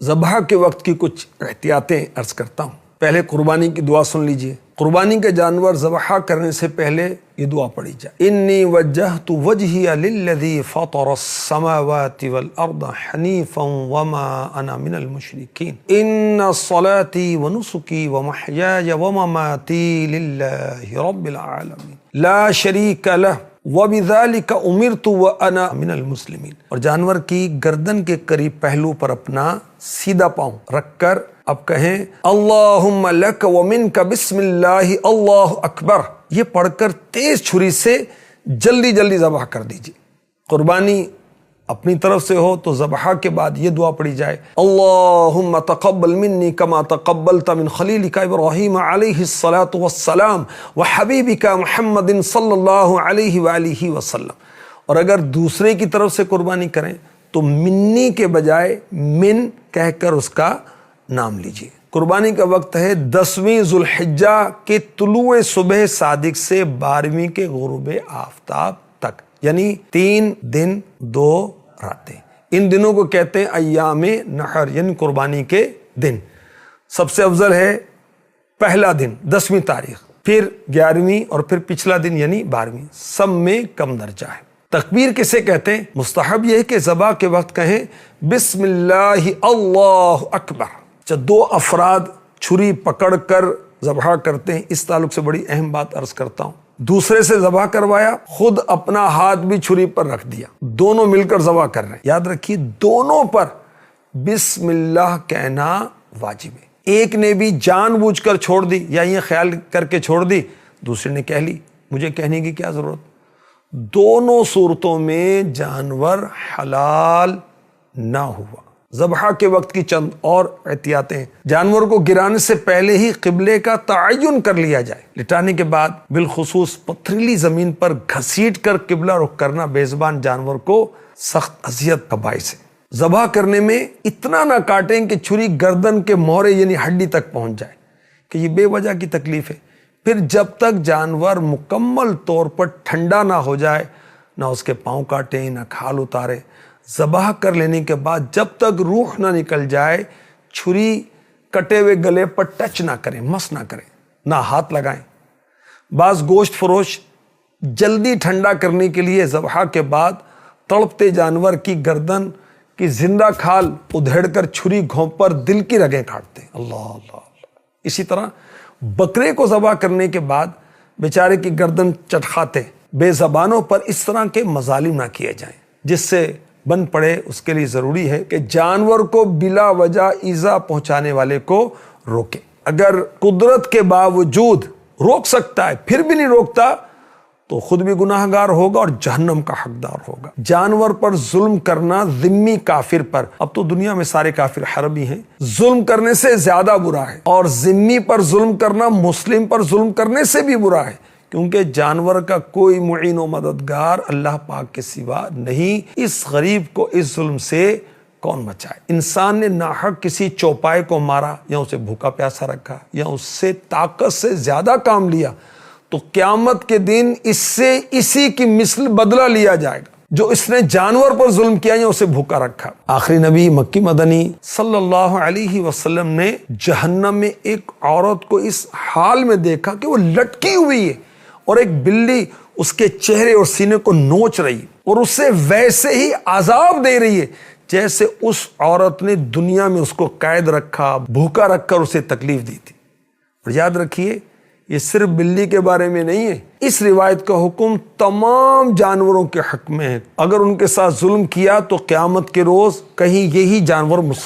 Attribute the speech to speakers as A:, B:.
A: ذبح کے وقت کی کچھ احتیاطیں عرض کرتا ہوں۔ پہلے قربانی کی دعا سن لیجئے۔ قربانی کے جانور ذبح کرنے سے پہلے یہ دعا پڑھی جائے، انی وجہت وجہی للذی فطر السماوات والارض حنیفا وما انا من المشرکین، ان صلاتی ونسکی ومحیای ومماتی للہ رب العالمین لا شریک لہ وبذالک امرت وانا من المسلمین۔ اور جانور کی گردن کے قریب پہلو پر اپنا سیدھا پاؤں رکھ کر اب کہیں اللہم لک ومنک بسم اللہ اللہ اکبر، یہ پڑھ کر تیز چھری سے جلدی جلدی ذبح کر دیجیے۔ قربانی اپنی طرف سے ہو تو ذبح کے بعد یہ دعا پڑھی جائے، اللہم تقبل منی کما تقبلت من خلیلک ابراہیم علیہ الصلاۃ والسلام وحبیبک محمد صلی اللہ علیہ وآلہ وسلم۔ اور اگر دوسرے کی طرف سے قربانی کریں تو منی کے بجائے من کہہ کر اس کا نام لیجیے۔ قربانی کا وقت ہے 10ویں ذوالحجہ کے طلوع صبح صادق سے 12ویں کے غروب آفتاب تک، یعنی 3 دن 2 راتیں۔ ان دنوں کو کہتے ہیں ایام نحر، یعنی قربانی کے دن۔ سب سے افضل ہے پہلا دن 10ویں تاریخ، پھر 11ویں اور پھر پچھلا دن یعنی 12ویں، سب میں کم درجہ ہے۔ تکبیر کسے کہتے ہیں؟ مستحب یہ ہے کہ ذبح کے وقت کہیں بسم اللہ اللہ اکبر۔ جب 2 افراد چھری پکڑ کر ذبح کرتے ہیں، اس تعلق سے بڑی اہم بات عرض کرتا ہوں، دوسرے سے ذبح کروایا، خود اپنا ہاتھ بھی چھری پر رکھ دیا، دونوں مل کر ذبح کر رہے ہیں، یاد رکھیے دونوں پر بسم اللہ کہنا واجب ہے۔ ایک نے بھی جان بوجھ کر چھوڑ دی یا یہ خیال کر کے چھوڑ دی، دوسرے نے کہہ لی، مجھے کہنے کی کیا ضرورت؟ دونوں صورتوں میں جانور حلال نہ ہوا۔ ذبح کے وقت کی چند اور احتیاطیں، جانور کو گرانے سے پہلے ہی قبلے کا تعین کر لیا جائے۔ لٹانے کے بعد بالخصوص پتھریلی زمین پر گھسیٹ کر قبلہ رخ کرنا بے زبان جانور کو سخت اذیت کا باعث ہے۔ ذبح کرنے میں اتنا نہ کاٹیں کہ چھری گردن کے مہرے یعنی ہڈی تک پہنچ جائے، کہ یہ بے وجہ کی تکلیف ہے۔ پھر جب تک جانور مکمل طور پر ٹھنڈا نہ ہو جائے، نہ اس کے پاؤں کاٹیں نہ کھال اتارے۔ ذبح کر لینے کے بعد جب تک روح نہ نکل جائے، چھری کٹے ہوئے گلے پر ٹچ نہ کریں، مس نہ کریں، نہ ہاتھ لگائیں۔ بعض گوشت فروش جلدی ٹھنڈا کرنے کے لیے ذبح کے بعد تڑپتے جانور کی گردن کی زندہ کھال ادھیڑ کر چھری گھونپ پر دل کی رگیں کاٹتے ہیں۔ اللہ اللہ اللہ۔ اسی طرح بکرے کو ذبح کرنے کے بعد بیچارے کی گردن چٹکھاتے بے زبانوں پر اس طرح کے مظالم نہ کیے جائیں جس سے بن پڑے۔ اس کے لیے ضروری ہے کہ جانور کو بلا وجہ ایذا پہنچانے والے کو روکے۔ اگر قدرت کے باوجود روک سکتا ہے پھر بھی نہیں روکتا تو خود بھی گناہ گار ہوگا اور جہنم کا حقدار ہوگا۔ جانور پر ظلم کرنا ذمی کافر پر، اب تو دنیا میں سارے کافر حربی ہیں، ظلم کرنے سے زیادہ برا ہے، اور ذمی پر ظلم کرنا مسلم پر ظلم کرنے سے بھی برا ہے، کیونکہ جانور کا کوئی معین و مددگار اللہ پاک کے سوا نہیں۔ اس غریب کو اس ظلم سے کون بچائے؟ انسان نے ناحق کسی چوپائے کو مارا یا اسے بھوکا پیاسا رکھا یا اس سے طاقت سے زیادہ کام لیا تو قیامت کے دن اس سے اسی کی مثل بدلہ لیا جائے گا۔ جو اس نے جانور پر ظلم کیا یا اسے بھوکا رکھا۔ آخری نبی مکی مدنی صلی اللہ علیہ وسلم نے جہنم میں ایک عورت کو اس حال میں دیکھا کہ وہ لٹکی ہوئی ہے اور ایک بلی اس کے چہرے اور سینے کو نوچ رہی ہے اور اسے ویسے ہی عذاب دے رہی ہے جیسے اس عورت نے دنیا میں اس کو قید رکھا، بھوکا رکھ کر اسے تکلیف دی تھی۔ اور یاد رکھیے یہ صرف بلی کے بارے میں نہیں ہے، اس روایت کا حکم تمام جانوروں کے حق میں ہے۔ اگر ان کے ساتھ ظلم کیا تو قیامت کے روز کہیں یہی جانور